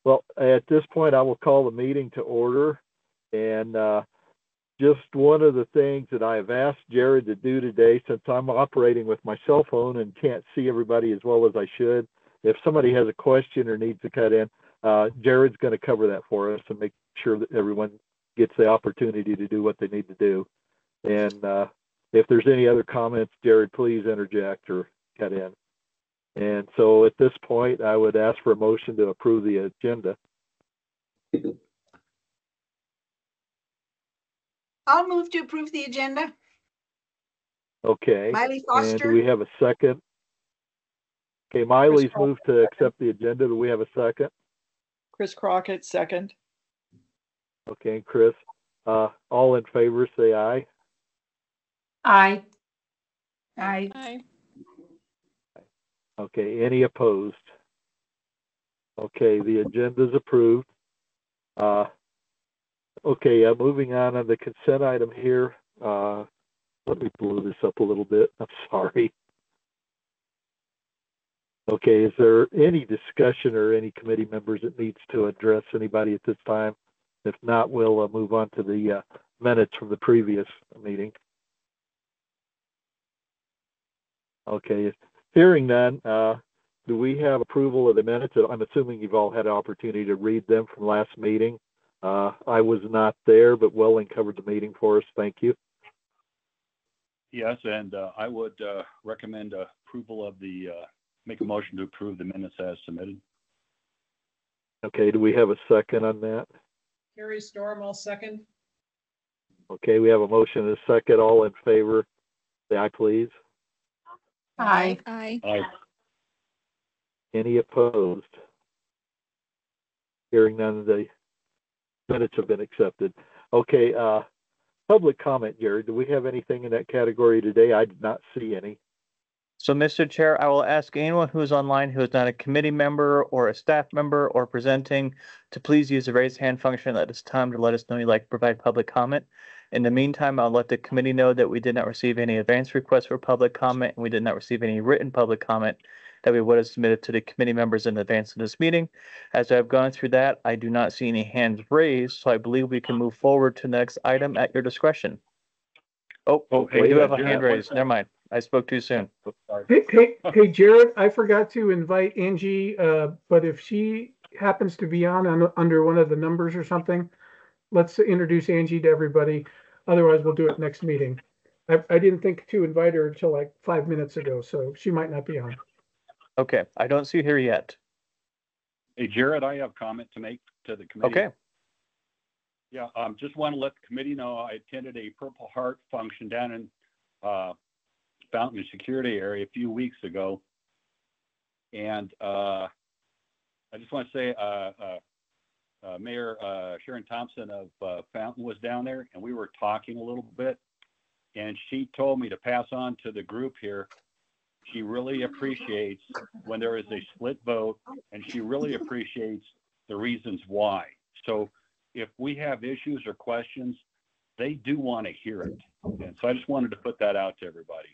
Well, at this point, I will call the meeting to order. And just one of the things that I have asked Jared to do today, since I'm operating with my cell phone and can't see everybody as well as I should, if somebody has a question or needs to cut in, Jared's going to cover that for us and make sure that everyone gets the opportunity to do what they need to do. And if there's any other comments, Jared, please interject or cut in. And so at this point, I would ask for a motion to approve the agenda. I'll move to approve the agenda. Okay. Miley Foster. And do we have a second? Okay, Miley's moved to accept the agenda. Do we have a second? Chris Crockett, second. Okay, Chris. All in favor, say aye. Aye. Aye. Aye. Okay, any opposed? Okay, the agenda is approved. Okay, moving on the consent item here. Let me blow this up a little bit. I'm sorry. Okay, is there any discussion or any committee members that needs to address anybody at this time? If not, we'll move on to the minutes from the previous meeting. Okay, hearing none, do we have approval of the minutes? I'm assuming you've all had an opportunity to read them from last meeting. I was not there, but Welling covered the meeting for us. Thank you. Yes, and I would recommend approval of the, make a motion to approve the minutes as submitted. Okay, do we have a second on that? Carrie Storm, I'll second. Okay, we have a motion and a second. All in favor, say aye, please. Aye. Aye. Aye. Any opposed? Hearing none, the minutes have been accepted. Okay, public comment, Jared. Do we have anything in that category today? I did not see any. So, Mr. Chair, I will ask anyone who is online who is not a committee member or a staff member or presenting to please use the raise hand function at this time to let us know you'd like to provide public comment. In the meantime, I'll let the committee know that we did not receive any advance requests for public comment, and we did not receive any written public comment that we would have submitted to the committee members in advance of this meeting. As I've gone through that, I do not see any hands raised, so I believe we can move forward to the next item at your discretion. Oh, Okay, we do have a Jared, hand raised. Never mind. I spoke too soon. Hey, Jared, I forgot to invite Angie, but if she happens to be on under one of the numbers or something, let's introduce Angie to everybody. Otherwise, we'll do it next meeting. I didn't think to invite her until like 5 minutes ago, so she might not be on. Okay, I don't see her yet. Hey, Jared, I have a comment to make to the committee. Okay. Yeah, just want to let the committee know I attended a Purple Heart function down in Fountain Security area a few weeks ago. And I just want to say Mayor Sharon Thompson of Fountain was down there, and we were talking a little bit. And she told me to pass on to the group here. She really appreciates when there is a split vote, and she really appreciates the reasons why. So if we have issues or questions, they do want to hear it. And so I just wanted to put that out to everybody.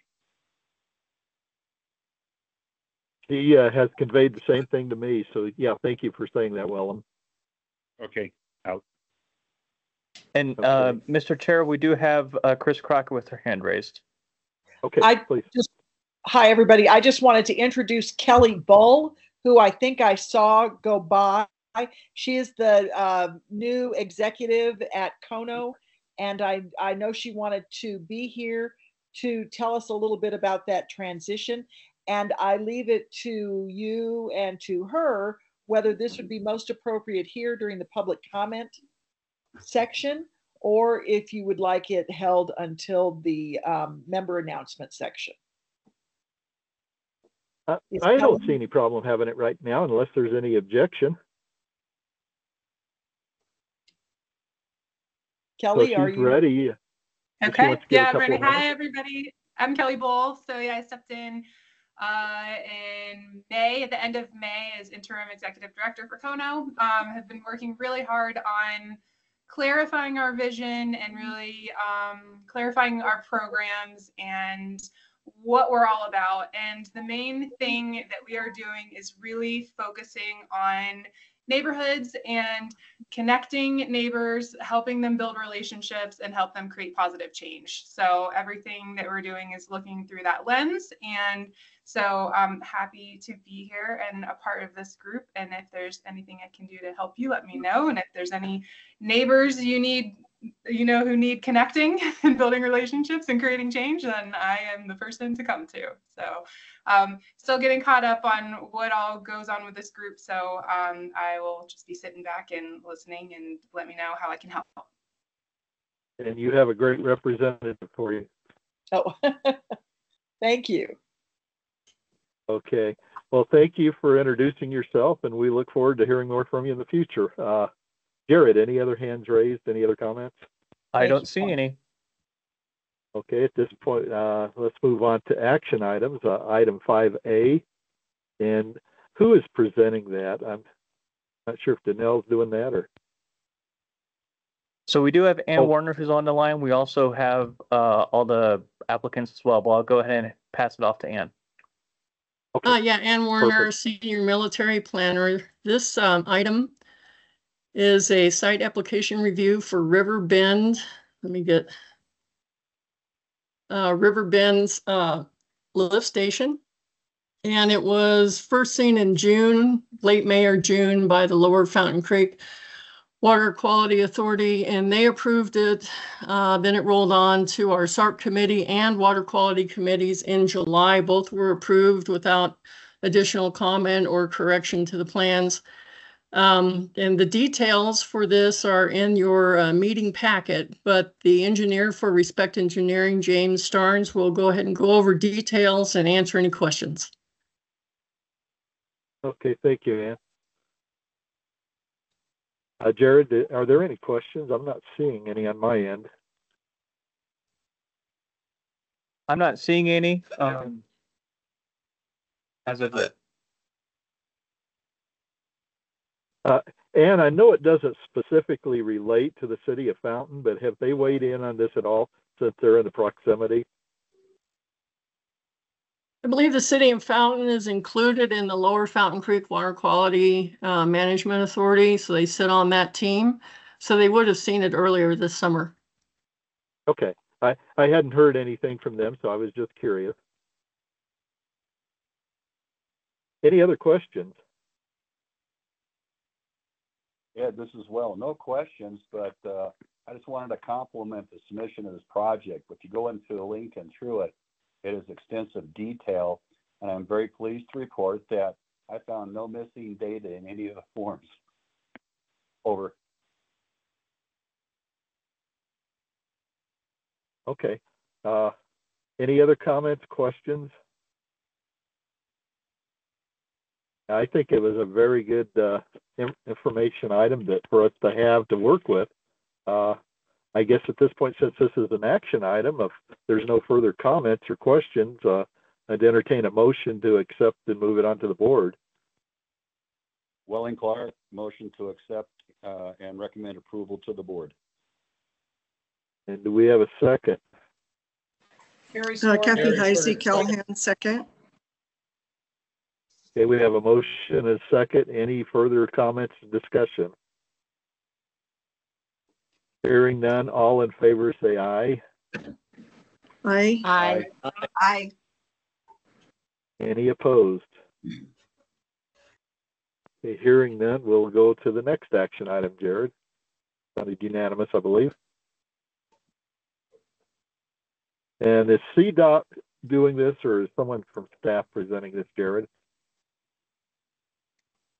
He has conveyed the same thing to me. So yeah, thank you for saying that, Wellham. Okay, out. And Okay. Mr. Chair, we do have Chris Crocker with her hand raised. Okay, please. Hi, everybody. I just wanted to introduce Kelly Bull, who I think I saw go by. She is the new executive at Kono, and I know she wanted to be here to tell us a little bit about that transition. And I leave it to you and to her whether this would be most appropriate here during the public comment section, or if you would like it held until the member announcement section. I don't see any problem having it right now unless there's any objection. Kelly, so are she's you ready? Okay. Yeah, I'm ready. Hi, everybody. I'm Kelly Bull. So yeah, I stepped in May, at the end of May, as interim executive director for Kono. Have been working really hard on clarifying our vision and really clarifying our programs and what we're all about. And the main thing that we are doing is really focusing on neighborhoods and connecting neighbors, helping them build relationships and help them create positive change. So everything that we're doing is looking through that lens. And so I'm happy to be here and a part of this group. And if there's anything I can do to help you, let me know. And if there's any neighbors you need, who need connecting and building relationships and creating change, then I am the person to come to. So still getting caught up on what all goes on with this group. So I will just be sitting back and listening, and let me know how I can help. And you have a great representative for you. Oh, thank you. Okay. Well, thank you for introducing yourself, and we look forward to hearing more from you in the future. Jared, any other hands raised? Any other comments? I don't see any. Okay, at this point, let's move on to action items. Item 5A. And who is presenting that? I'm not sure if Danelle's doing that or. So we do have Ann Warner who's on the line. We also have all the applicants as well, but I'll go ahead and pass it off to Ann. Okay. Yeah, Ann Warner, Perfect. Senior Military Planner. This item is a site application review for River Bend. Let me get River Bend's lift station. And it was first seen in June, late May or June, by the Lower Fountain Creek Water Quality Authority, and they approved it. Then it rolled on to our SARP committee and water quality committees in July. Both were approved without additional comment or correction to the plans. And the details for this are in your meeting packet, but the engineer for Respect Engineering, James Starnes, will go ahead and go over details and answer any questions. Okay, thank you, Ann. Jared, are there any questions? I'm not seeing any on my end. I'm not seeing any. As of Ann, I know it doesn't specifically relate to the city of Fountain, but have they weighed in on this at all since they're in the proximity? I believe the city of Fountain is included in the Lower Fountain Creek Water Quality Management Authority, so they sit on that team. So they would have seen it earlier this summer. Okay, I hadn't heard anything from them, so I was just curious. Any other questions? Yeah, this is well. No questions, but I just wanted to compliment the submission of this project. If you go into the link and through it, it is extensive detail, and I'm very pleased to report that I found no missing data in any of the forms. Over. Okay. Any other comments, questions? I think it was a very good information item that for us to have to work with. I guess at this point, since this is an action item, if there's no further comments or questions, I'd entertain a motion to accept and move it onto the board. Welling Clark, motion to accept and recommend approval to the board. And do we have a second? Kathy Heisey Callahan, second. Okay, we have a motion and a second. Any further comments and discussion? Hearing none, all in favor say aye. Aye. Aye. Aye. Any opposed? Okay, hearing none, we'll go to the next action item, Jared. Sounded unanimous, I believe. And is CDOT doing this, or is someone from staff presenting this, Jared?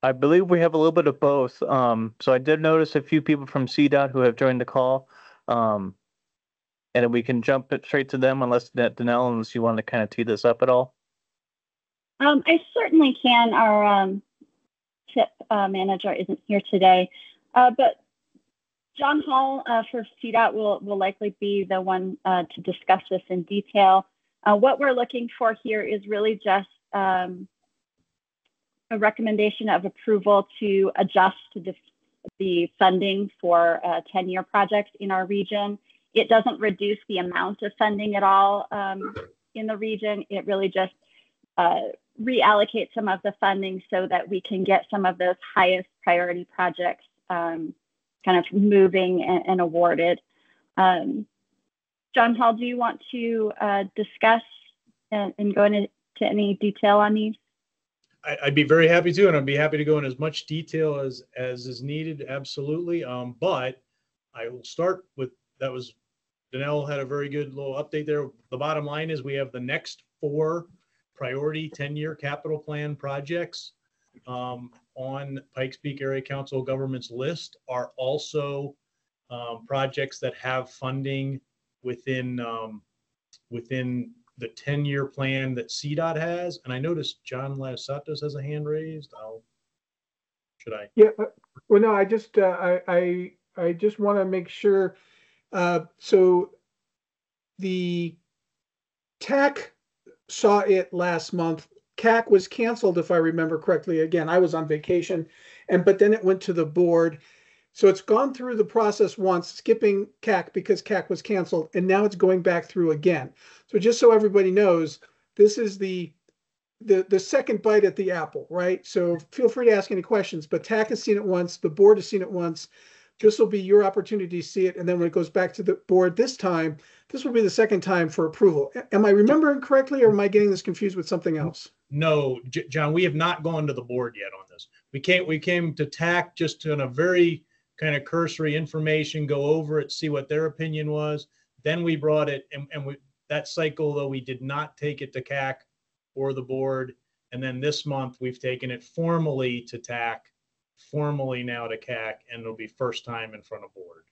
I believe we have a little bit of both. So I did notice a few people from CDOT who have joined the call. And we can jump it straight to them unless Danelle, unless you want to kind of tee this up at all. I certainly can. Our TIP manager isn't here today, but John Hall for CDOT will likely be the one to discuss this in detail. What we're looking for here is really just a recommendation of approval to adjust the funding for 10-year projects in our region. It doesn't reduce the amount of funding at all in the region. It really just reallocate some of the funding so that we can get some of those highest priority projects kind of moving and awarded. John Hall, do you want to discuss and go into any detail on these? I'd be very happy to, and I'd be happy to go in as much detail as is needed. Absolutely. But I will start with, that was, Danelle had a very good little update there. The bottom line is we have the next 4 priority 10-year capital plan projects on Pikes Peak Area Council government's list are also projects that have funding within the 10-year plan that CDOT has. And I noticed John Lasatos has a hand raised. Should I? Yeah. Well, no, I just want to make sure. So the TAC saw it last month. CAC was canceled, if I remember correctly. Again, I was on vacation, but then it went to the board. So it's gone through the process once, skipping CAC because CAC was canceled, and now it's going back through again. So just so everybody knows, this is the second bite at the apple, right? So feel free to ask any questions, but TAC has seen it once, the board has seen it once. This will be your opportunity to see it, and then when it goes back to the board this time, this will be the second time for approval. Am I remembering correctly, or am I getting this confused with something else? No, John, we have not gone to the board yet on this. We came to TAC just on a very kind of cursory information, go over it, see what their opinion was. Then we brought it, and that cycle, though, we did not take it to CAC or the board. And then this month, we've taken it formally to TAC, formally now to CAC, and it'll be first time in front of board.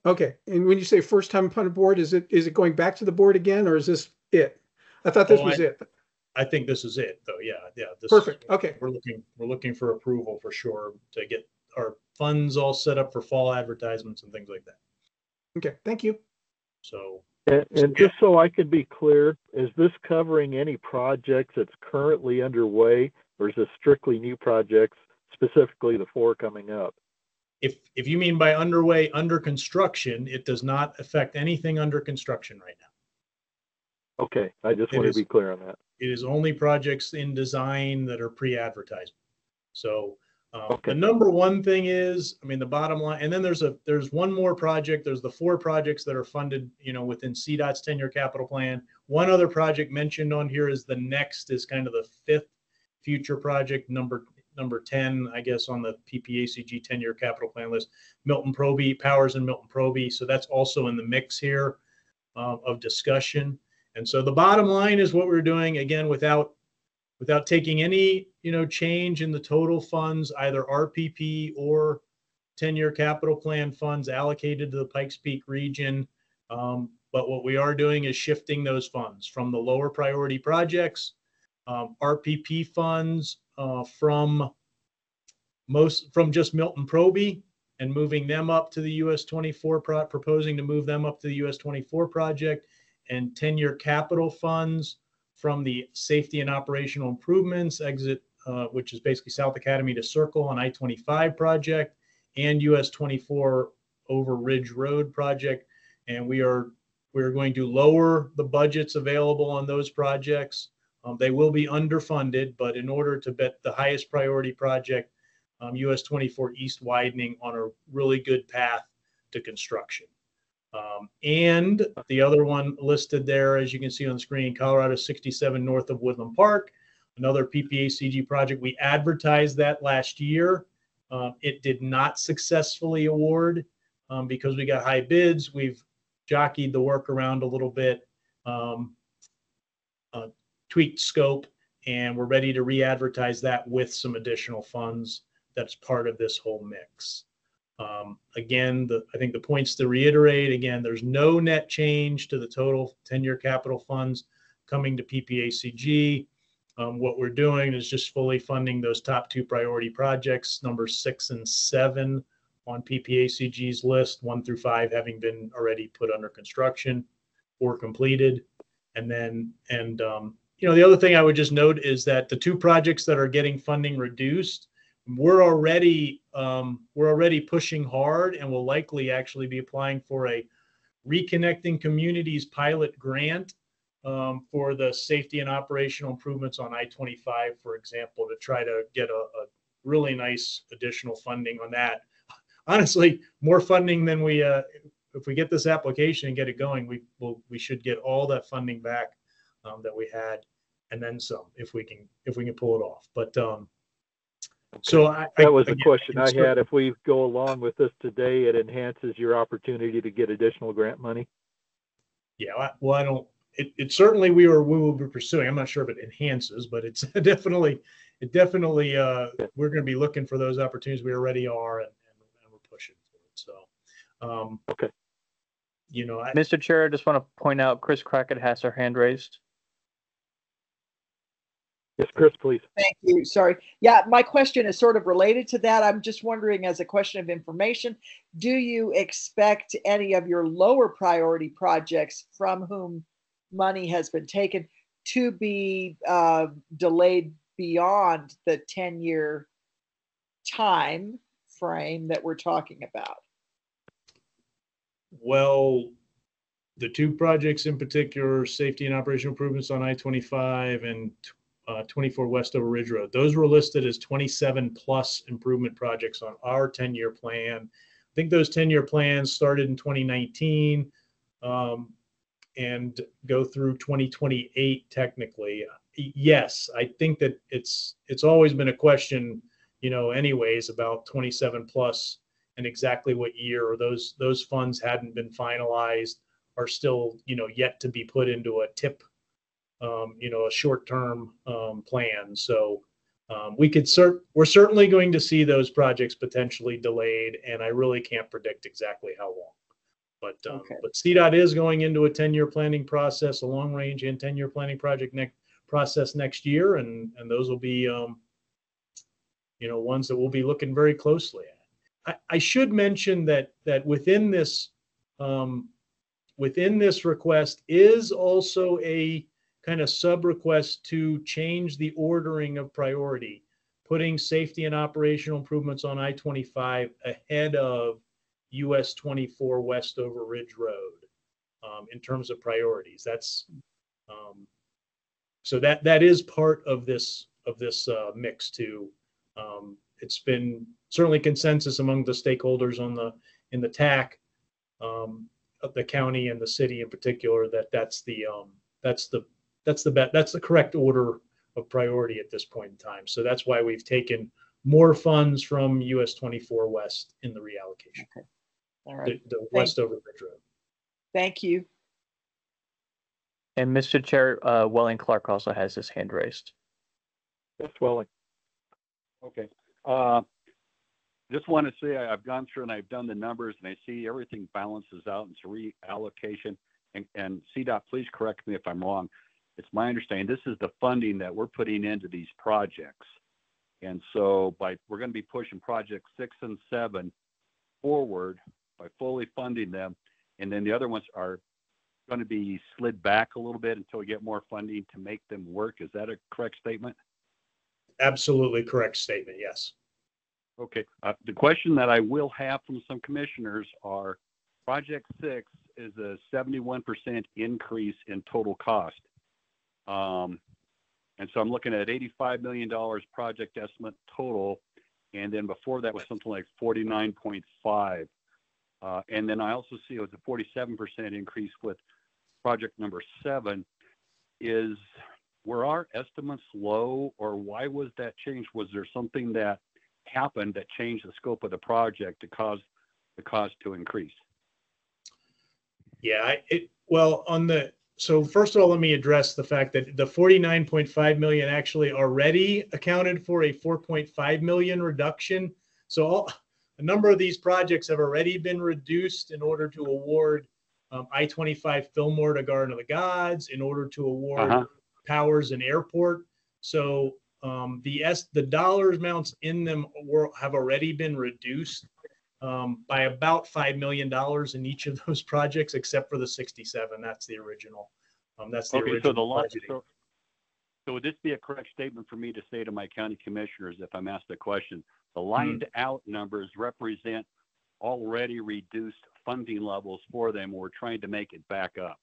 Okay. And when you say first time in front of board, is it going back to the board again, or is this it? I thought this was it. I think this is it, though. Yeah. Perfect. Okay. We're looking for approval for sure to get our funds all set up for fall advertisements and things like that. Okay. Thank you. So. And just so I can be clear, is this covering any projects that's currently underway, or is this strictly new projects, specifically the 4 coming up? If you mean by underway, under construction, it does not affect anything under construction right now. Okay, I just want to be clear on that. It is only projects in design that are pre-advertised. So okay. The number one thing is, I mean, the bottom line, and then there's one more project. There's the 4 projects that are funded, within CDOT's 10-year capital plan. One other project mentioned on here is the next is kind of the 5th future project, number 10, I guess, on the PPACG 10-year capital plan list, Milton Proby, Powers and Milton Proby. So that's also in the mix here of discussion. And so the bottom line is what we're doing, again, without taking any, change in the total funds, either RPP or 10-year capital plan funds allocated to the Pikes Peak region. But what we are doing is shifting those funds from the lower priority projects, RPP funds from just Milton Proby, and moving them up to the US 24 proposing to move them up to the US 24 project, and 10-year capital funds from the safety and operational improvements exit, which is basically South Academy to Circle on I-25 project, and US 24 over Ridge Road project. And we're going to lower the budgets available on those projects. They will be underfunded, but in order to bet the highest priority project, US 24 East widening, on a really good path to construction. And the other one listed there, as you can see on the screen, Colorado 67 north of Woodland Park, another PPACG project. We advertised that last year. It did not successfully award because we got high bids. We've jockeyed the work around a little bit, tweaked scope, and we're ready to re-advertise that with some additional funds. That's part of this whole mix. Again, I think the points to reiterate, again, there's no net change to the total 10-year capital funds coming to PPACG. What we're doing is just fully funding those top 2 priority projects, numbers 6 and 7 on PPACG's list, 1 through 5 having been already put under construction or completed. And then, the other thing I would just note is that the 2 projects that are getting funding reduced, we're already pushing hard, and will likely actually be applying for a Reconnecting Communities pilot grant for the safety and operational improvements on I-25, for example, to try to get a really nice additional funding on that. Honestly, more funding than we, if we get this application and get it going, we should get all that funding back that we had, and then some, if we can pull it off. But so that was the question I had. If we go along with this today, it enhances your opportunity to get additional grant money. Yeah, well, I don't. It certainly we will be pursuing. I'm not sure if it enhances, but it's definitely we're going to be looking for those opportunities. We already are, and we're pushing for it. So, okay. You know, Mr. Chair, I just want to point out Chris Crockett has her hand raised. Yes, Chris, please. Thank you. Sorry. Yeah, my question is sort of related to that. I'm just wondering, as a question of information, do you expect any of your lower priority projects from whom money has been taken to be delayed beyond the 10-year time frame that we're talking about? Well, the two projects in particular, safety and operational improvements on I-25 and 24 West Over Ridge Road, those were listed as 27 plus improvement projects on our 10-year plan. I think those 10-year plans started in 2019 and go through 2028 technically. Yes, I think that it's always been a question, you know, anyways, about 27 plus and exactly what year, or those funds hadn't been finalized, are still, you know, yet to be put into a TIP, you know, a short-term plan. So we're certainly going to see those projects potentially delayed, and I really can't predict exactly how long. But but CDOT is going into a 10-year planning process, a long-range and 10-year planning project process next year, and those will be you know, ones that we'll be looking very closely at. I should mention that within this request is also a kind of sub request to change the ordering of priority, putting safety and operational improvements on I-25 ahead of US 24 West Over Ridge Road in terms of priorities. That's so that is part of this mix too. It's been certainly consensus among the stakeholders in the TAC of the county and the city in particular that's the correct order of priority at this point in time. So that's why we've taken more funds from US 24 West in the reallocation. Okay. All right. The West Over Ridge Road. Thank you. And Mr. Chair, Welling Clark also has his hand raised. Yes, Welling. Okay. Just want to say I've gone through and I've done the numbers and I see everything balances out into reallocation. And CDOT, please correct me if I'm wrong. It's my understanding this is the funding that we're putting into these projects. And so we're going to be pushing projects 6 and 7 forward by fully funding them. And then the other ones are going to be slid back a little bit until we get more funding to make them work. Is that a correct statement? Absolutely correct statement, yes. Okay. The question that I will have from some commissioners are Project 6 is a 71% increase in total cost. And so I'm looking at $85 million project estimate total. And then before that was something like 49.5. And then I also see it was a 47% increase with project number 7. Were our estimates low, or why was that changed? Was there something that happened that changed the scope of the project to cause the cost to increase? Yeah, so first of all, let me address the fact that the 49.5 million actually already accounted for a 4.5 million reduction. So a number of these projects have already been reduced in order to award I-25 Fillmore to Garden of the Gods, in order to award Powers and Airport. So the dollar amounts in them have already been reduced by about $5 million in each of those projects, except for the 67. That's the original. Budgeting. So would this be a correct statement for me to say to my county commissioners if I'm asked a question? The lined out numbers represent already reduced funding levels for them. We're trying to make it back up.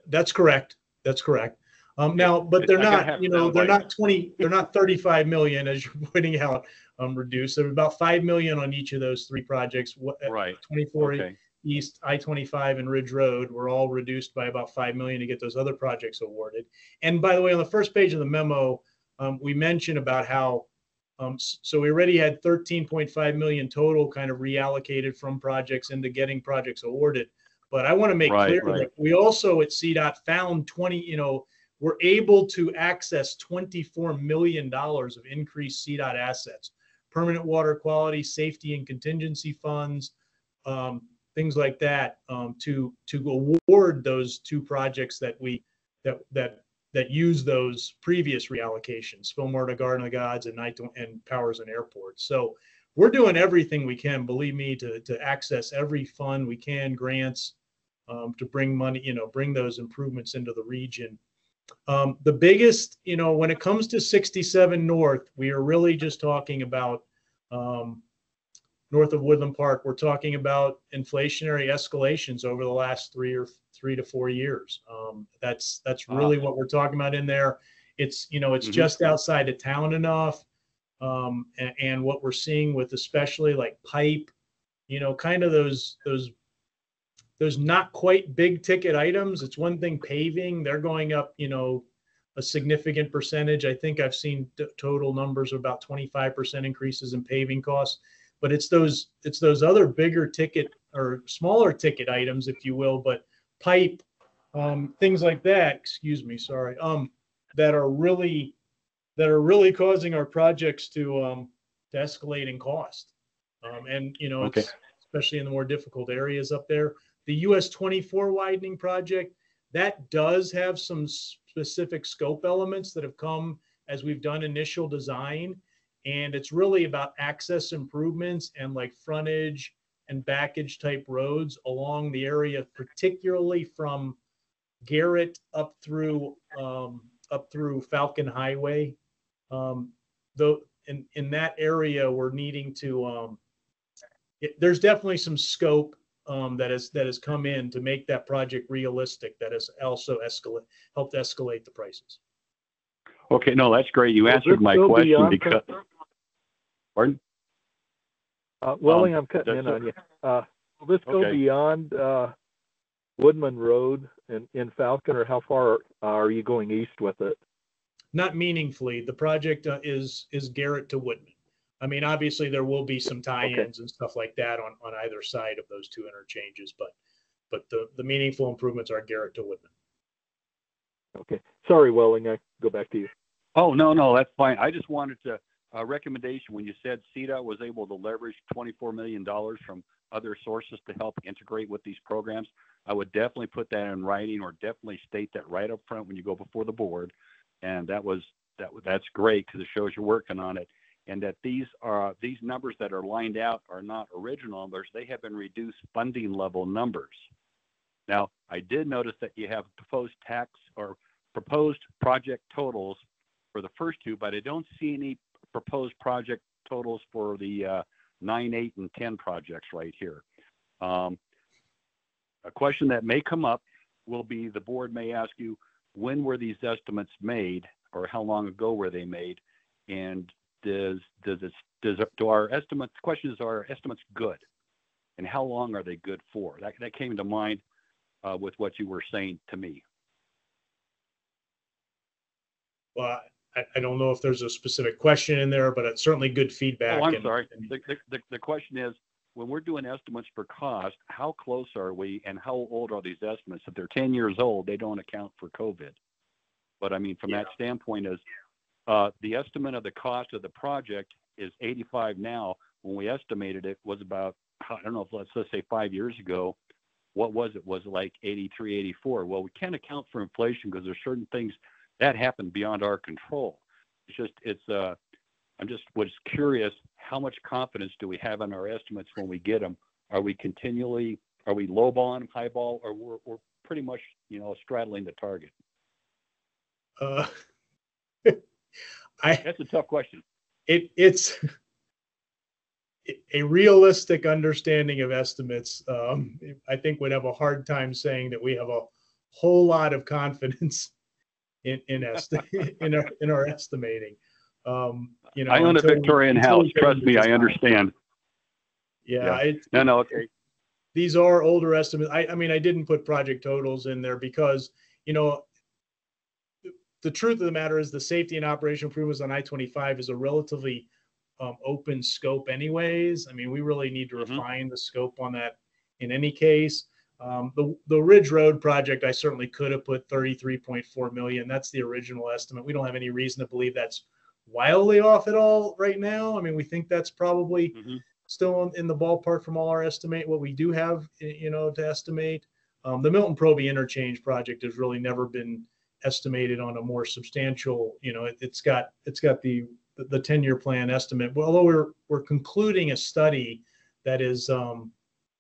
That's correct. That's correct. Now, but they're not, you know, they're not 20, they're not 35 million as you're pointing out, reduced. They're about 5 million on each of those three projects. Right. 24 Okay. East, I-25 and Ridge Road were all reduced by about 5 million to get those other projects awarded. And by the way, on the first page of the memo, we mentioned about how, so we already had 13.5 million total kind of reallocated from projects into getting projects awarded. But I want to make clear that we also at CDOT found 20, you know, we're able to access $24 million of increased CDOT assets, permanent water quality, safety and contingency funds, things like that, to award those two projects that we that use those previous reallocations, Fillmore to Garden of the Gods and Powers and Airports. So we're doing everything we can, believe me, to access every fund we can, grants, to bring money, you know, bring those improvements into the region. The biggest, you know, when it comes to 67 North, we are really just talking about north of Woodland Park. We're talking about inflationary escalations over the last 3 to 4 years. That's really what we're talking about in there. It's, you know, it's just outside of town enough. And what we're seeing with especially like pipe, you know, kind of those not quite big ticket items. It's one thing paving, they're going up, you know, a significant percentage. I think I've seen total numbers of about 25% increases in paving costs, but it's those other bigger ticket or smaller ticket items, if you will, but pipe, things like that, excuse me, sorry, that are really causing our projects to escalate in cost. And, you know, it's especially in the more difficult areas up there. The US 24 widening project, that does have some specific scope elements that have come as we've done initial design. And it's really about access improvements and like frontage and backage type roads along the area, particularly from Garrett up through Falcon Highway. Though in that area, we're needing to, there's definitely some scope that has come in to make that project realistic. That has also helped escalate the prices. Okay, no, that's great. You answered my question because. Pardon? Welling, I'm cutting in on you. Will this go beyond Woodman Road in Falcon, or how far are you going east with it? Not meaningfully. The project is Garrett to Woodman. I mean, obviously there will be some tie-ins and stuff like that on either side of those two interchanges, but the meaningful improvements are Garrett to Woodman. Okay. Sorry, Welling, I go back to you. Oh, no, that's fine. I just wanted to, recommendation when you said CDOT was able to leverage $24 million from other sources to help integrate with these programs, I would definitely put that in writing or definitely state that right up front when you go before the board. And that's great because it shows you're working on it. And that these numbers that are lined out are not original numbers. They have been reduced funding level numbers. Now, I did notice that you have proposed tax or proposed project totals for the first two, but I don't see any proposed project totals for the 9, 8, and 10 projects right here. A question that may come up will be the board may ask you, when were these estimates made or how long ago were they made? And are our estimates, the question is, are our estimates good? And how long are they good for? That came to mind with what you were saying to me. Well, I don't know if there's a specific question in there, but it's certainly good feedback. Oh, I'm sorry. The question is, when we're doing estimates for cost, how close are we and how old are these estimates? If they're 10 years old, they don't account for COVID. But I mean, from that standpoint is the estimate of the cost of the project is 85 now. When we estimated it was about, I don't know, if let's say 5 years ago, what was it? Was it like 83, 84? Well, we can't account for inflation because there's certain things that happen beyond our control. I'm just was curious, how much confidence do we have in our estimates when we get them? Are we lowball them, highball, or we're pretty much, straddling the target? That's a tough question. It's a realistic understanding of estimates. I think would have a hard time saying that we have a whole lot of confidence in our estimating. You know, I own a Victorian house. Trust me, I understand. Yeah. No, okay. These are older estimates. I mean, I didn't put project totals in there because, you know, the truth of the matter is the safety and operation improvements on I-25 is a relatively open scope anyways. I mean, we really need to refine the scope on that in any case. The Ridge Road project, I certainly could have put 33.4 million. That's the original estimate. We don't have any reason to believe that's wildly off at all right now. I mean, we think that's probably still in the ballpark from all our estimate, what we do have, you know, to estimate. The Milton Proby interchange project has really never been estimated on a more substantial, you know, it's got the 10-year plan estimate. Well, although we're concluding a study that is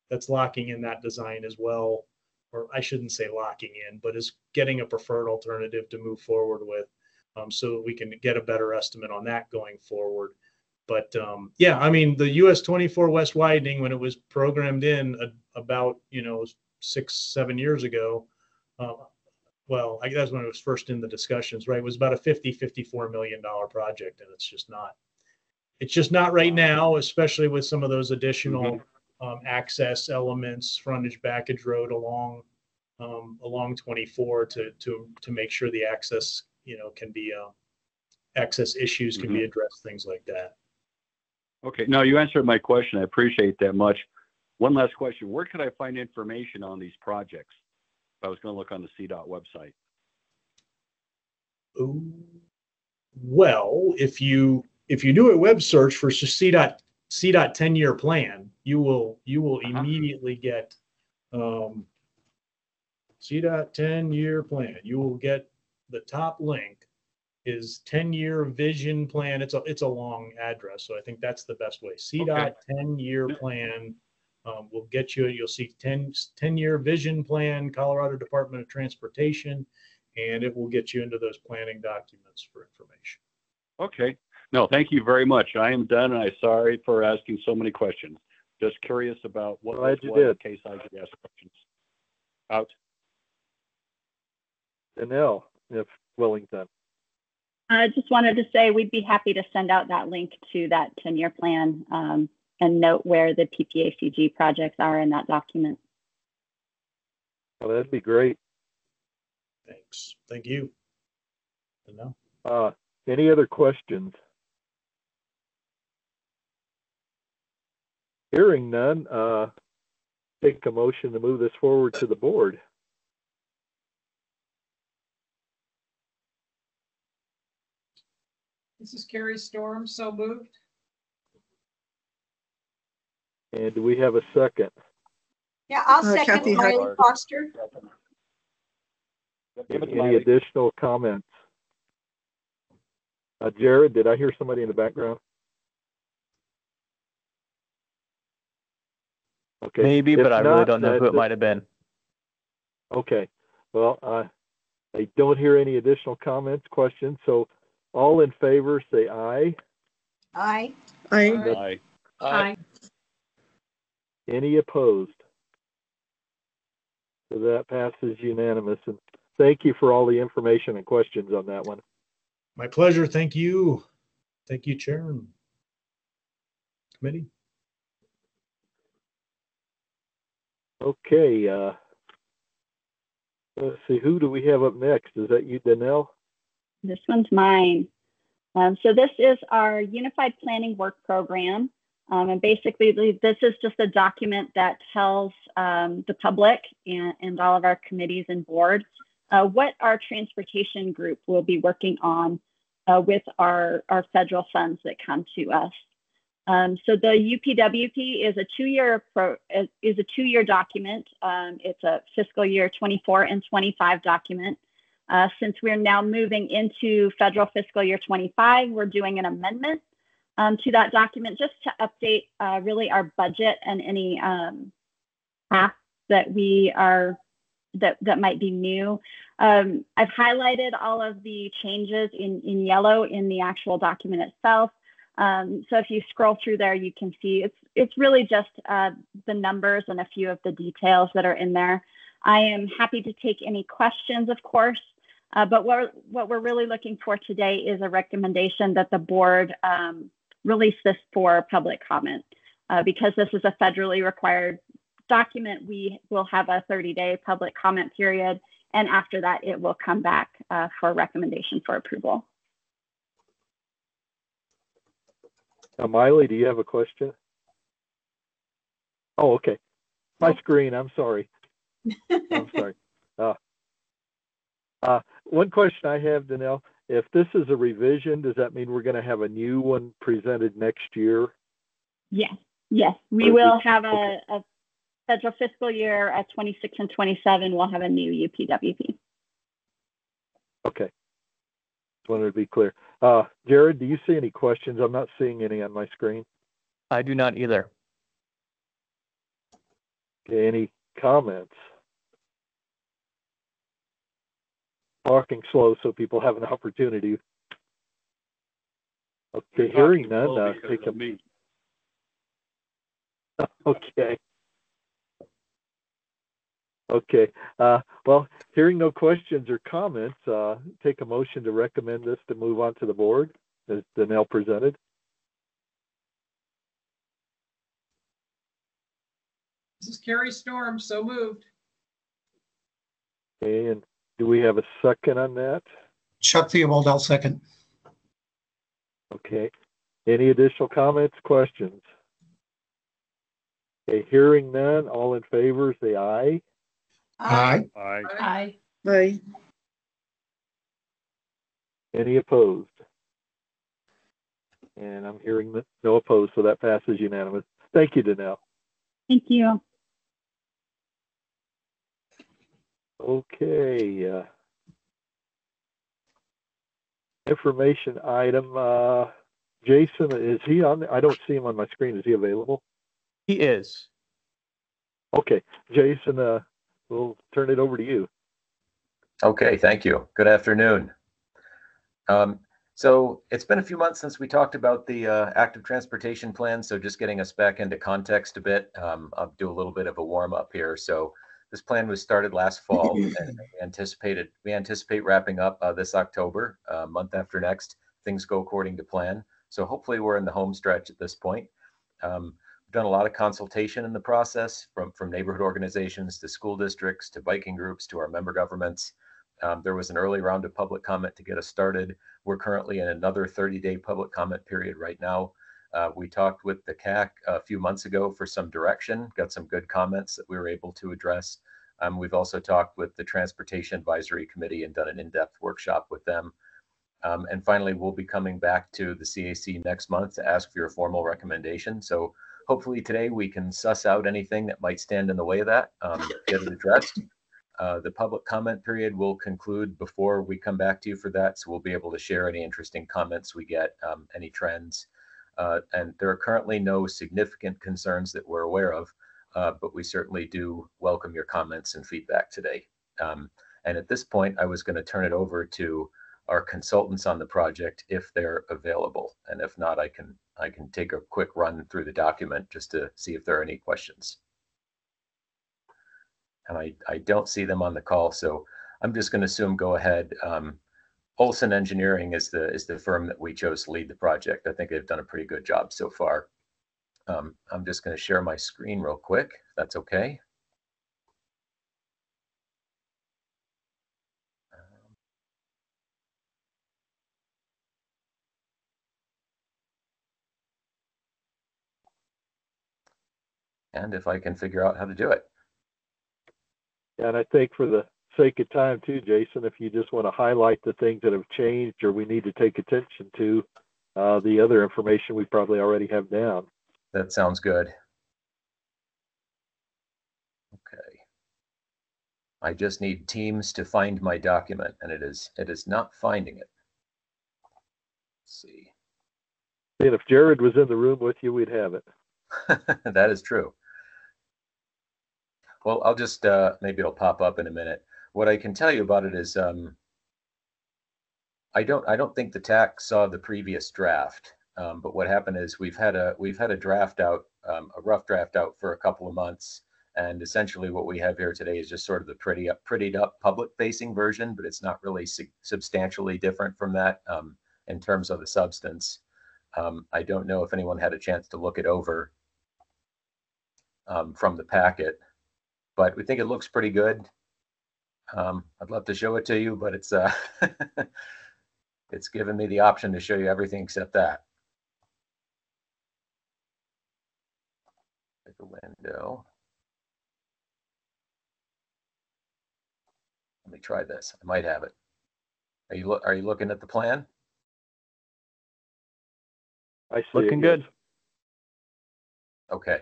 that's locking in that design as well, or I shouldn't say locking in, but is getting a preferred alternative to move forward with, so that we can get a better estimate on that going forward. But yeah, I mean, the US 24 West widening, when it was programmed in about, you know, 6-7 years ago, well, I guess when it was first in the discussions, right, it was about a $54 million project, and it's just not right now, especially with some of those additional access elements, frontage, backage road along 24 to make sure the access, you know, can be access issues can be addressed, things like that. Okay, no, you answered my question. I appreciate that much. One last question: where could I find information on these projects if I was going to look on the CDOT website? Well, if you do a web search for CDOT 10-year plan, you will immediately get CDOT 10-year plan. You will get the top link is 10-year vision plan. It's a long address, so I think that's the best way. CDOT 10-year plan will get you. You'll see 10-year vision plan, Colorado Department of Transportation, and it will get you into those planning documents for information. Okay. No, thank you very much. I am done, and I'm sorry for asking so many questions. Just curious about what was in case I could ask questions. Out. Danelle, if Wellington. I just wanted to say we'd be happy to send out that link to that 10-year plan and note where the PPACG projects are in that document. Oh, that'd be great. Thanks. Thank you. Any other questions? Hearing none, take a motion to move this forward to the board. This is Carrie Storm, so moved. And do we have a second? Yeah, I'll second Kathy Riley Foster. Any additional comments? Jared, did I hear somebody in the background? Okay. Maybe, but I really don't know who it might might have been. Okay. Well, I don't hear any additional comments, questions. So all in favor, say aye. Aye. Aye. Aye. Any opposed? So that passes unanimous. And thank you for all the information and questions on that one. My pleasure. Thank you. Thank you, Chair and committee. Okay. Let's see. Who do we have up next? Is that you, Danelle? This one's mine. So this is our Unified Planning Work Program. And basically, this is just a document that tells the public and all of our committees and boards what our transportation group will be working on with our federal funds that come to us. So the UPWP is a two-year document. It's a fiscal year 24 and 25 document. Since we're now moving into federal fiscal year 25, we're doing an amendment to that document just to update really our budget and any tasks that that might be new. I've highlighted all of the changes in yellow in the actual document itself. So if you scroll through there, you can see it's really just the numbers and a few of the details that are in there. I am happy to take any questions, of course, but what we're really looking for today is a recommendation that the board release this for public comment. Because this is a federally required document, we will have a 30-day public comment period, and after that, it will come back for recommendation for approval. Now, Miley, do you have a question? Oh, okay. My Nope. screen, I'm sorry. I'm sorry. One question I have, Danelle, if this is a revision, does that mean we're going to have a new one presented next year? Yes, yes. We will have a federal fiscal year at 26 and 27. We'll have a new UPWP. Okay. Just wanted to be clear. Jared, do you see any questions? I'm not seeing any on my screen. I do not either. Okay, any comments? Talking slow so people have an opportunity. Okay, hearing none, take a me. Okay. Okay. Well, hearing no questions or comments, take a motion to recommend this to move on to the board as Danelle presented. This is Carrie Storm, so moved. Okay, and do we have a second on that? Chuck Theobald, I'll second. Okay. Any additional comments, questions? Okay, hearing none, all in favor, say aye. Aye. Aye. Aye. Aye. Any opposed? And I'm hearing no opposed, so that passes unanimous. Thank you, Danelle. Thank you. Okay. Information item. Jason, is he on? I don't see him on my screen. Is he available? He is. Okay, Jason, we'll turn it over to you. Okay, thank you. Good afternoon. So it's been a few months since we talked about the active transportation plan. So just getting us back into context a bit, I'll do a little bit of a warm up here. So this plan was started last fall, and we anticipate wrapping up this October, month after next. Things go according to plan. So hopefully we're in the home stretch at this point. We've done a lot of consultation in the process, from neighborhood organizations to school districts to biking groups to our member governments. There was an early round of public comment to get us started. We're currently in another 30-day public comment period right now. We talked with the CAC a few months ago for some direction, got some good comments that we were able to address. We've also talked with the Transportation Advisory Committee and done an in-depth workshop with them. And finally, we'll be coming back to the CAC next month to ask for your formal recommendation. So hopefully today we can suss out anything that might stand in the way of that, get it addressed. The public comment period will conclude before we come back to you for that. So we'll be able to share any interesting comments we get, any trends. And there are currently no significant concerns that we're aware of, but we certainly do welcome your comments and feedback today. And at this point, I was going to turn it over to our consultants on the project if they're available. And if not, I can take a quick run through the document just to see if there are any questions. And I don't see them on the call, so I'm just going to assume go ahead. Olson Engineering is the firm that we chose to lead the project. I think they've done a pretty good job so far. I'm just going to share my screen real quick, if that's okay. And if I can figure out how to do it. And I think for the sake of time too, Jason, if you just want to highlight the things that have changed or we need to take attention to, the other information we probably already have down. That sounds good. Okay. I just need Teams to find my document, and it is not finding it. Let's see. And if Jared was in the room with you, we'd have it. That is true. Well, I'll just, maybe it'll pop up in a minute. What I can tell you about it is, I don't think the TAC saw the previous draft, but what happened is we've had a draft out, a rough draft out for a couple of months, And essentially what we have here today is just sort of the prettied up public facing version, but it's not really substantially different from that in terms of the substance. I don't know if anyone had a chance to look it over from the packet, but we think it looks pretty good. I'd love to show it to you, but it's it's given me the option to show you everything except that. Pick a window. Let me try this. I might have it. Are you looking at the plan? I see. Looking good. Okay.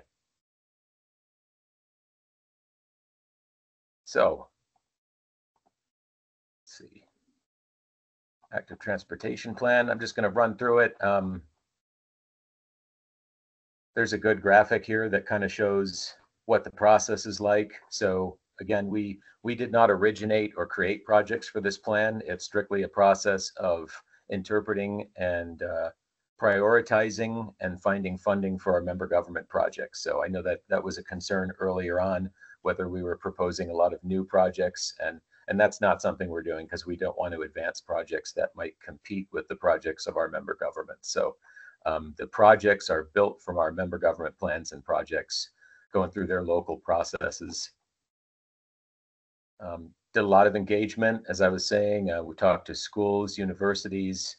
So, let's see. Active transportation plan. I'm just going to run through it. There's a good graphic here that kind of shows what the process is like. So again, we did not originate or create projects for this plan. It's strictly a process of interpreting and prioritizing and finding funding for our member government projects. So I know that that was a concern earlier on, whether we were proposing a lot of new projects, and that's not something we're doing because we don't want to advance projects that might compete with the projects of our member government. So the projects are built from our member government plans and projects going through their local processes. Did a lot of engagement, as I was saying. We talked to schools, universities,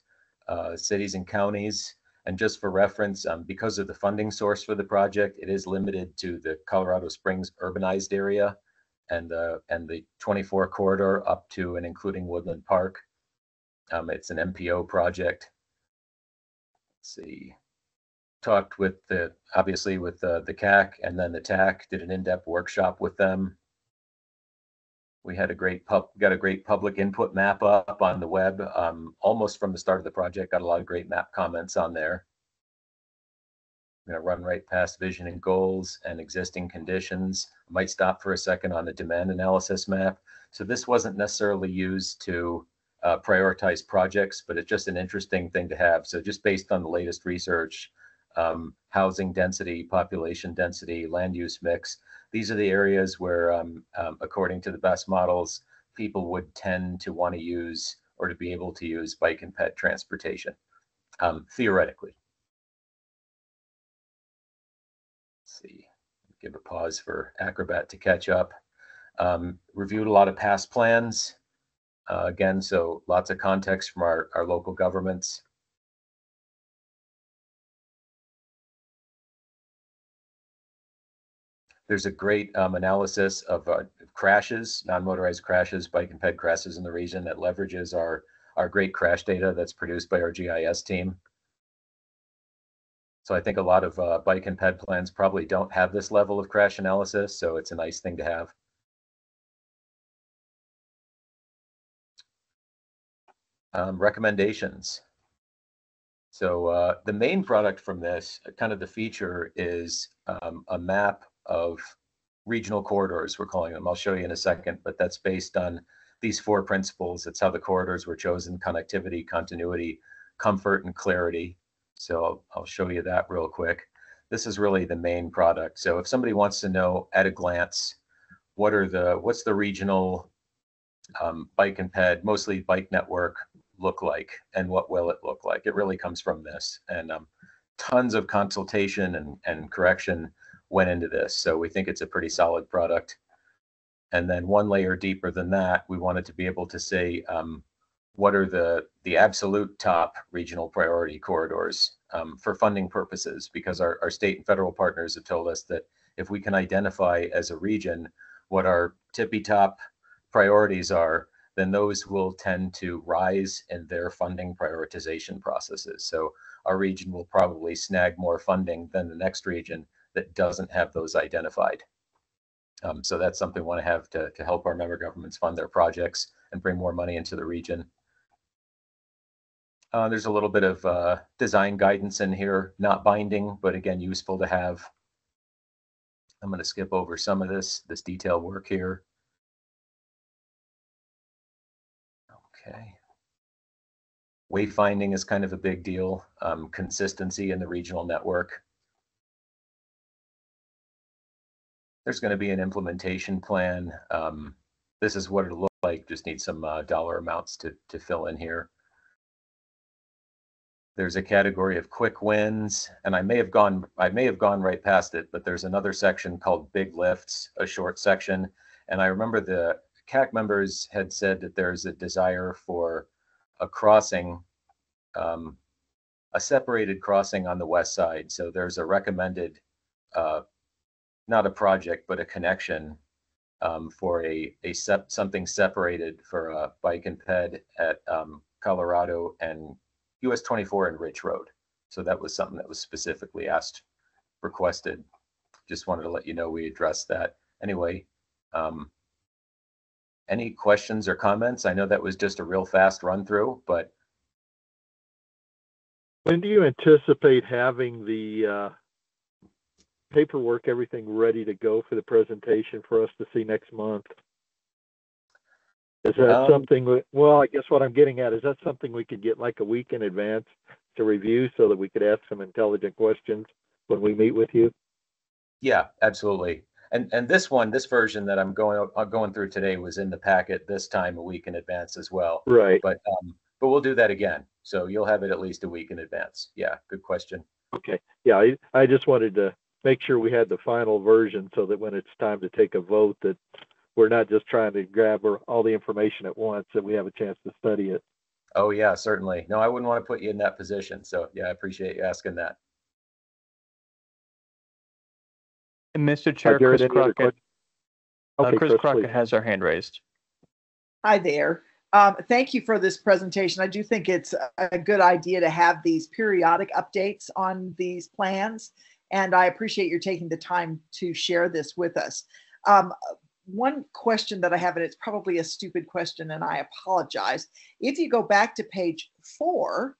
cities and counties. And just for reference, because of the funding source for the project, it is limited to the Colorado Springs urbanized area and the 24 corridor up to and including Woodland Park. It's an MPO project. Let's see. Talked with obviously with the CAC and then the TAC, did an in-depth workshop with them. We had got a great public input map up on the web almost from the start of the project. Got a lot of great map comments on there. I'm going to run right past vision and goals and existing conditions. I might stop for a second on the demand analysis map. So this wasn't necessarily used to prioritize projects, but it's just an interesting thing to have. So just based on the latest research, housing density, population density, land use mix, these are the areas where, according to the best models, people would tend to want to use or to be able to use bike and ped transportation, theoretically. Let's see, give a pause for Acrobat to catch up. Reviewed a lot of past plans. Again, so lots of context from our local governments. There's a great analysis of crashes, non-motorized crashes, bike and ped crashes in the region that leverages our great crash data that's produced by our GIS team. So I think a lot of bike and ped plans probably don't have this level of crash analysis, so it's a nice thing to have. Recommendations. So the main product from this, kind of the feature, is a map of regional corridors, we're calling them. I'll show you in a second, but that's based on these 4 principles. It's how the corridors were chosen: connectivity, continuity, comfort, and clarity. So I'll show you that real quick. This is really the main product. So if somebody wants to know at a glance, what's the regional bike and ped, mostly bike network, look like, and what will it look like? It really comes from this, and tons of consultation and correction went into this. So we think it's a pretty solid product. And then one layer deeper than that, we wanted to be able to say what are the absolute top regional priority corridors for funding purposes, because our state and federal partners have told us that if we can identify as a region what our tippy top priorities are, then those will tend to rise in their funding prioritization processes. So our region will probably snag more funding than the next region that doesn't have those identified. So that's something we want to have to help our member governments fund their projects and bring more money into the region. There's a little bit of design guidance in here, not binding, but again, useful to have. I'm going to skip over some of this detail work here. Okay. Wayfinding is kind of a big deal. Consistency in the regional network. there's going to be an implementation plan. This is what it'll look like. Just need some dollar amounts to fill in here. There's a category of quick wins, and I may have gone right past it, but there's another section called big lifts, a short section. And I remember the CAC members had said that there's a desire for a crossing, a separated crossing on the west side. So there's a recommended, not a project, but a connection for something separated for a bike and ped at Colorado and US 24 and Ridge Road. So that was something that was specifically requested. Just wanted to let you know we addressed that. Anyway, any questions or comments? I know that was just a real fast run through, but. When do you anticipate having the paperwork, everything ready to go for the presentation for us to see next month? Is that something, well, I guess what I'm getting at, is that something we could get like a week in advance to review so that we could ask some intelligent questions when we meet with you? Yeah, absolutely. And this version that I'm going through today was in the packet this time a week in advance as well. Right. But we'll do that again. So you'll have it at least a week in advance. Yeah, good question. Okay. Yeah, I just wanted to make sure we had the final version so that when it's time to take a vote that we're not just trying to grab all the information at once, that we have a chance to study it. Oh yeah, certainly. No, I wouldn't want to put you in that position. So yeah, I appreciate you asking that. And Mr. Chair, Jared, Chris Crockett, okay, Chris Crockett please. has her hand raised. Hi there. Thank you for this presentation. I do think it's a good idea to have these periodic updates on these plans, and I appreciate your taking the time to share this with us. One question that I have, and it's probably a stupid question, and I apologize. If you go back to page 4,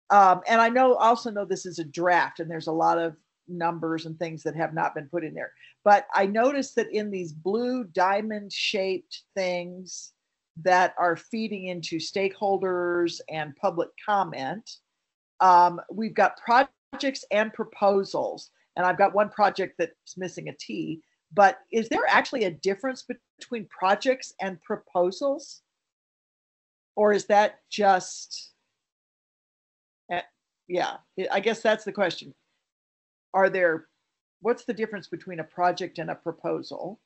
and I also know this is a draft, and there's a lot of numbers and things that have not been put in there, but I noticed that in these blue diamond-shaped things that are feeding into stakeholders and public comment, we've got projects and proposals, and I've got one project that's missing a T. But is there actually a difference between projects and proposals? Or is that just, yeah, I guess that's the question. What's the difference between a project and a proposal?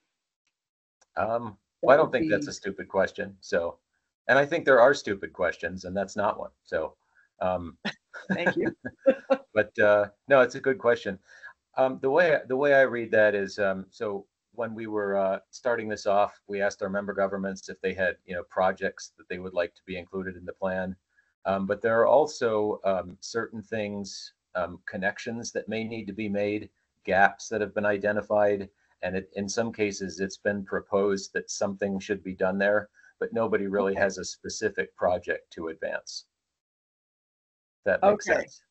Well, I don't think that's a stupid question. So, and I think there are stupid questions, and that's not one. So, thank you. But no, it's a good question. The way I read that is, so when we were starting this off, we asked our member governments if they had, projects that they would like to be included in the plan. But there are also certain things, connections that may need to be made, gaps that have been identified. And in some cases, it's been proposed that something should be done there, but nobody really has a specific project to advance. That makes sense.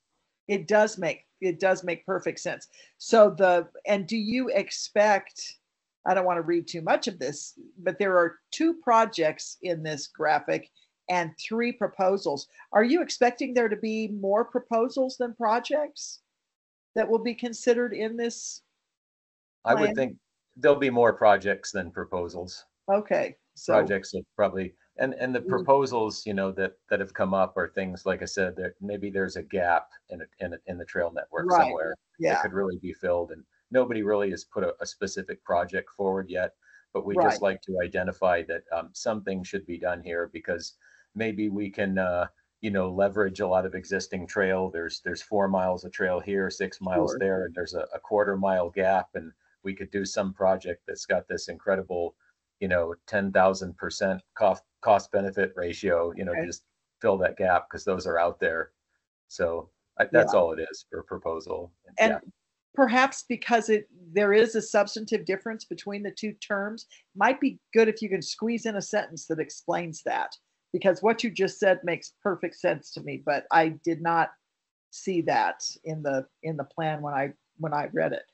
It does make perfect sense. So and do you expect, I don't want to read too much of this, but there are 2 projects in this graphic and 3 proposals. Are you expecting there to be more proposals than projects that will be considered in this plan? I would think there'll be more projects than proposals. Okay. So projects will probably, and the proposals, that have come up are things, like I said, that maybe there's a gap in the trail network somewhere that could really be filled, and nobody really has put a specific project forward yet, but we just like to identify that something should be done here, because maybe we can leverage a lot of existing trail. There's 4 miles of trail here, 6 miles there, and there's a 1/4 mile gap, and we could do some project that's got this incredible 10,000% cost benefit ratio, to just fill that gap, because those are out there. So that's all it is for a proposal. And perhaps because there is a substantive difference between the 2 terms, it might be good if you can squeeze in a sentence that explains that, because what you just said makes perfect sense to me, but I did not see that in the plan when I read it.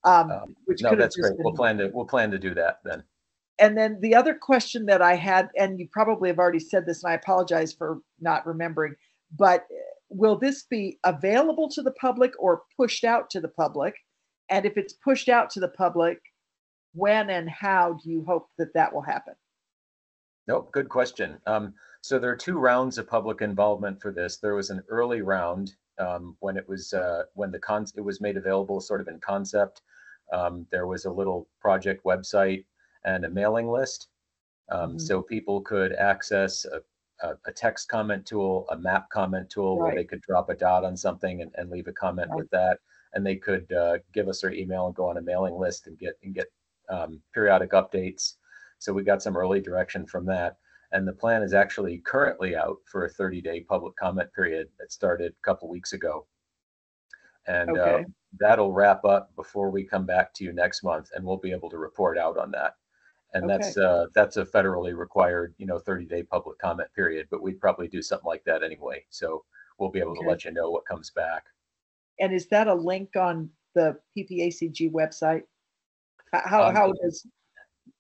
No, that's great. We'll plan to do that then. And then the other question that I had, and you probably have already said this, and I apologize for not remembering, but will this be available to the public or pushed out to the public? And if it's pushed out to the public, when and how do you hope that that will happen? Nope, good question. So there are two rounds of public involvement for this. There was an early round when it was it was made available sort of in concept. There was a little project website and a mailing list. So people could access a text comment tool, a map comment tool, where they could drop a dot on something and leave a comment with that. And they could give us their email and go on a mailing list and get periodic updates. So we got some early direction from that. And the plan is actually currently out for a 30-day public comment period that started a couple weeks ago. And that'll wrap up before we come back to you next month, and we'll be able to report out on that. And that's a federally required, 30-day public comment period, but we'd probably do something like that anyway. So we'll be able to let you know what comes back. And is that a link on the PPACG website? How does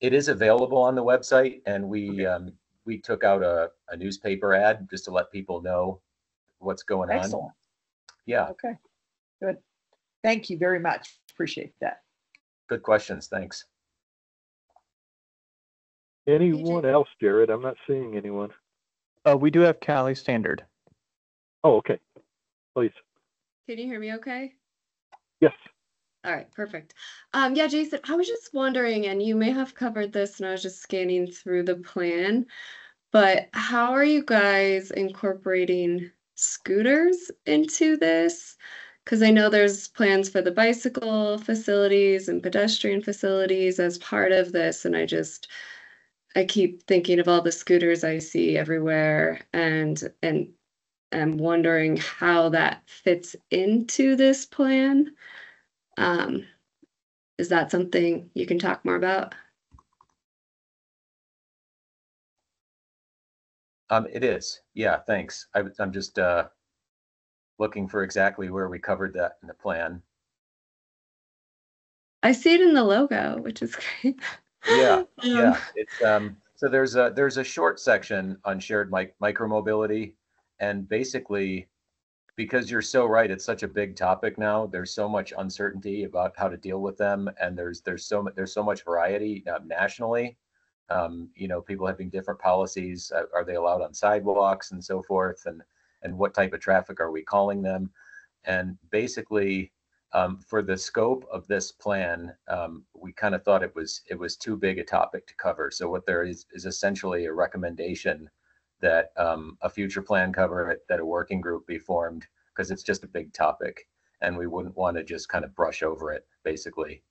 it is available on the website, and we took out a newspaper ad just to let people know what's going on. Excellent. Yeah. Okay. Good. Thank you very much. Appreciate that. Good questions. Thanks. Anyone else, Jared? I'm not seeing anyone. We do have Callie Standard. Oh, okay. Please. Can you hear me okay? Yes. All right, perfect. Yeah, Jason, I was just wondering, and you may have covered this, and I was just scanning through the plan, but how are you guys incorporating scooters into this? Because I know there's plans for the bicycle facilities and pedestrian facilities as part of this, and I keep thinking of all the scooters I see everywhere, and I'm wondering how that fits into this plan. Is that something you can talk more about? It is. Yeah, thanks. I'm just looking for exactly where we covered that in the plan. I see it in the logo, which is great. Yeah, yeah. It's so there's a short section on shared micromobility, and basically, because you're so right, it's such a big topic now. There's so much uncertainty about how to deal with them, and there's so much variety nationally. People having different policies. Are they allowed on sidewalks and so forth, and what type of traffic are we calling them? And basically, for the scope of this plan, we kind of thought it was too big a topic to cover. So what there is essentially a recommendation that a future plan cover it, that a working group be formed, because it's just a big topic, and we wouldn't want to just kind of brush over it, basically.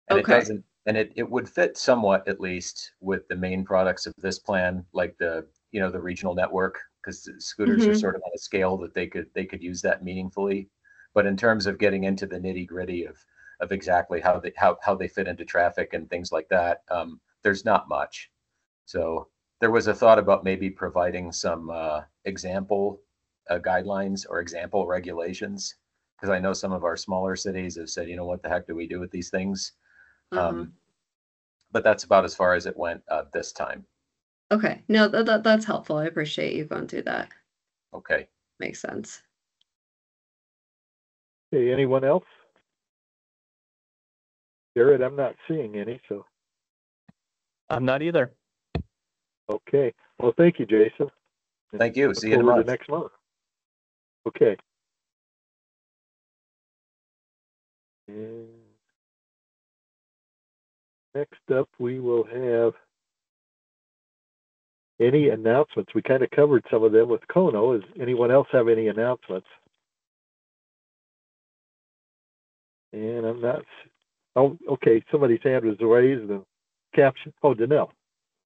And it doesn't, and it would fit somewhat, at least, with the main products of this plan, like the regional network, because scooters are sort of on a scale that they could use that meaningfully. But in terms of getting into the nitty gritty of exactly how they fit into traffic and things like that, there's not much. So there was a thought about maybe providing some example guidelines or example regulations, because I know some of our smaller cities have said, what the heck do we do with these things? But that's about as far as it went this time. Okay, no, that's helpful. I appreciate you going through that. Okay. Makes sense. Okay, anyone else? Jared, I'm not seeing any, so. I'm not either. Okay. Well, thank you, Jason. Thank you. See you in a month. Next month. Okay. And next up, we will have any announcements. We kind of covered some of them with Kono. Does anyone else have any announcements? And I'm not. Oh, okay. Somebody's hand was raised. The caption. Oh, Danelle.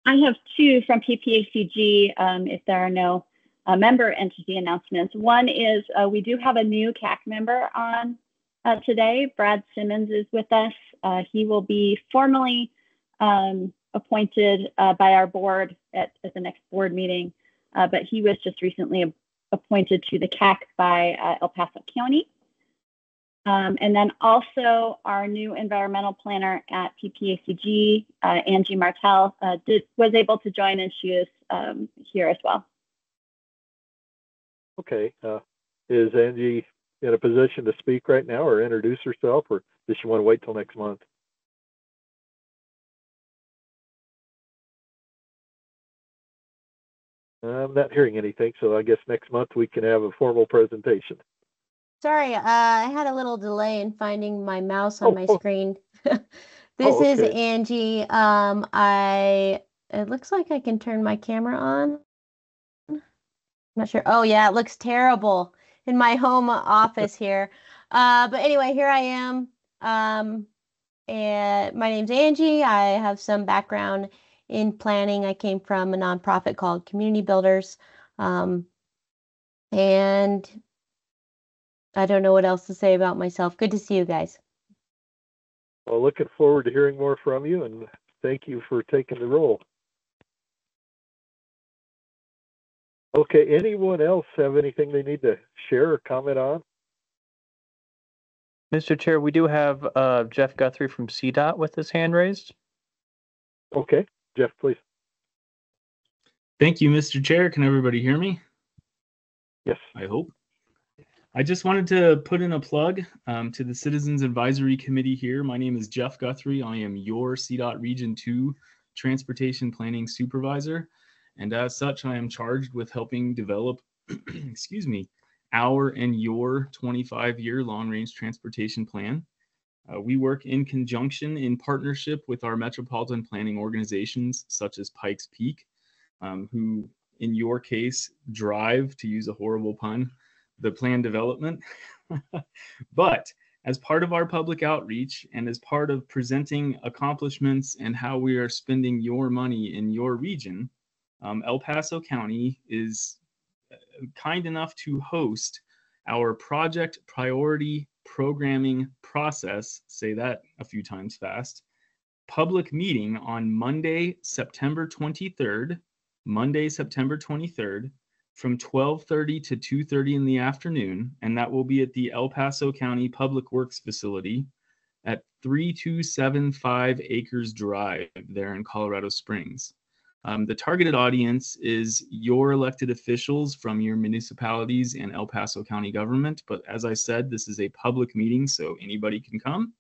I have two from PPACG, if there are no member entity announcements. One is we do have a new CAC member on today. Brad Simmons is with us. He will be formally appointed by our board at the next board meeting, but he was just recently appointed to the CAC by El Paso County. And then also our new environmental planner at PPACG, Angie Martel, was able to join, and she is here as well. Okay. Is Angie in a position to speak right now or introduce herself, or does she want to wait till next month? I'm not hearing anything, so I guess next month we can have a formal presentation. Sorry, I had a little delay in finding my mouse on my Oh. screen. This is Okay. Angie. It looks like I can turn my camera on. Not sure. Oh yeah, it looks terrible in my home office here. But anyway, here I am. And my name's Angie. I have some background in planning. I came from a nonprofit called Community Builders. And I don't know what else to say about myself. Good to see you guys. Well, looking forward to hearing more from you, and thank you for taking the role. Okay, anyone else have anything they need to share or comment on? Mr. Chair, we do have Jeff Guthrie from CDOT with his hand raised. Okay, Jeff, please. Thank you, Mr. Chair. Can everybody hear me? Yes. I hope. I just wanted to put in a plug to the Citizens Advisory Committee here. My name is Jeff Guthrie. I am your CDOT Region 2 Transportation Planning Supervisor. And as such, I am charged with helping develop, excuse me, our and your 25-year long-range transportation plan. We work in conjunction in partnership with our metropolitan planning organizations such as Pikes Peak, who in your case drive, to use a horrible pun, the plan development. But as part of our public outreach and as part of presenting accomplishments and how we are spending your money in your region, El Paso County is kind enough to host our project priority programming process, say that a few times fast, public meeting on Monday, September 23rd, from 12:30 to 2:30 in the afternoon, and that will be at the El Paso County Public Works Facility at 3275 Acres Drive there in Colorado Springs. The targeted audience is your elected officials from your municipalities and El Paso County government, but as I said, this is a public meeting, so anybody can come.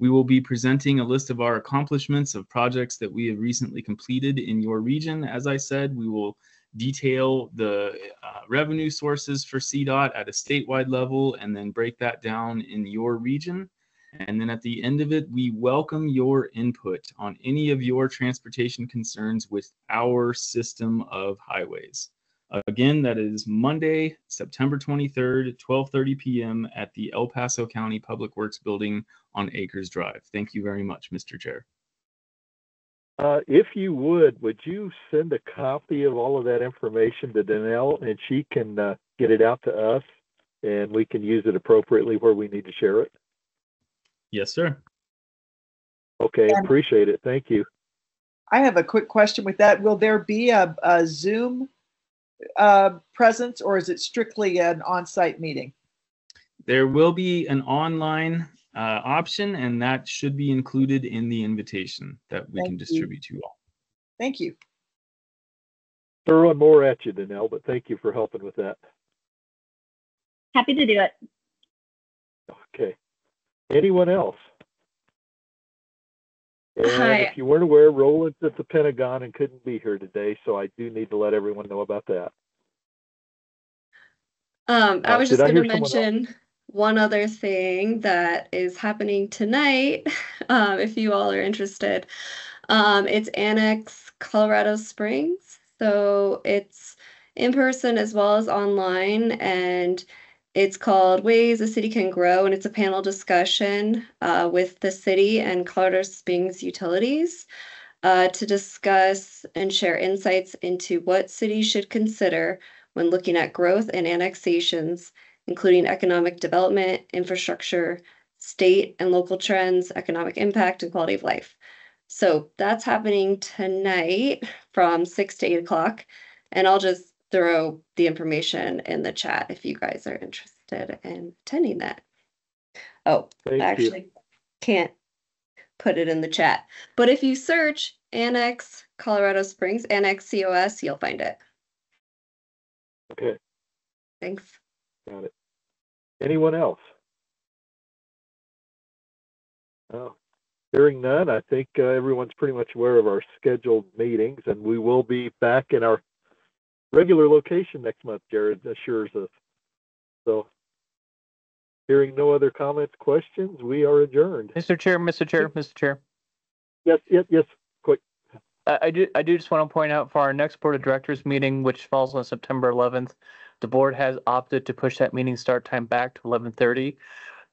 We will be presenting a list of our accomplishments of projects that we have recently completed in your region. As I said, we will detail the revenue sources for CDOT at a statewide level and then break that down in your region. And then at the end of it, we welcome your input on any of your transportation concerns with our system of highways. Again, that is Monday, September 23rd, 12:30 p.m. at the El Paso County Public Works Building on Acres Drive. Thank you very much, Mr. Chair. If you would you send a copy of all of that information to Danelle, and she can get it out to us, and we can use it appropriately where we need to share it? Yes, sir. Okay, appreciate it. Thank you. I have a quick question with that. Will there be a Zoom presence, or is it strictly an on-site meeting? There will be an online option, and that should be included in the invitation that we can distribute to you all. Thank you. Throwing more at you, Danelle, but thank you for helping with that. Happy to do it. Okay. Anyone else? And Hi. if you weren't aware, Roland's at the Pentagon and couldn't be here today, so I do need to let everyone know about that. I was just did I going to hear someone else? mention one other thing that is happening tonight, if you all are interested. It's Annex Colorado Springs. So it's in person as well as online, and it's called Ways a City Can Grow, and it's a panel discussion with the city and Colorado Springs utilities to discuss and share insights into what cities should consider when looking at growth and annexations, including economic development, infrastructure, state and local trends, economic impact, and quality of life. So that's happening tonight from 6 to 8 o'clock, and I'll just throw the information in the chat if you guys are interested in attending that. Oh, Thank I you. actually can't put it in the chat, but if you search Annex Colorado Springs, Annex COS, you'll find it. Okay. Thanks. Got it. Anyone else? Oh, hearing none, I think everyone's pretty much aware of our scheduled meetings, and we will be back in our regular location next month, Jared assures us. So, hearing no other comments, questions, we are adjourned. Mr. Chair. Yes, quick. I do just want to point out for our next Board of Directors meeting, which falls on September 11th, the board has opted to push that meeting start time back to 11:30.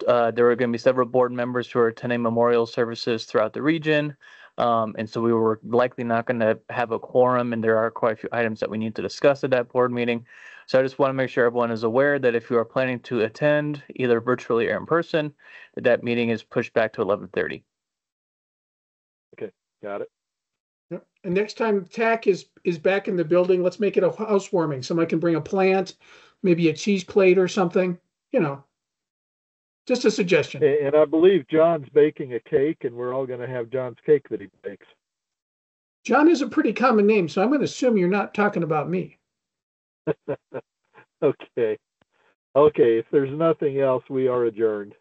There are going to be several board members who are attending memorial services throughout the region. And so we were likely not going to have a quorum, and there are quite a few items that we need to discuss at that board meeting. So I just want to make sure everyone is aware that if you are planning to attend, either virtually or in person, that meeting is pushed back to 11:30. Okay, got it. Yep. And next time TAC is back in the building, let's make it a housewarming. Somebody can bring a plant, maybe a cheese plate or something, just a suggestion. And I believe John's baking a cake, and we're all going to have John's cake that he bakes. John is a pretty common name, so I'm going to assume you're not talking about me. Okay. If there's nothing else, we are adjourned.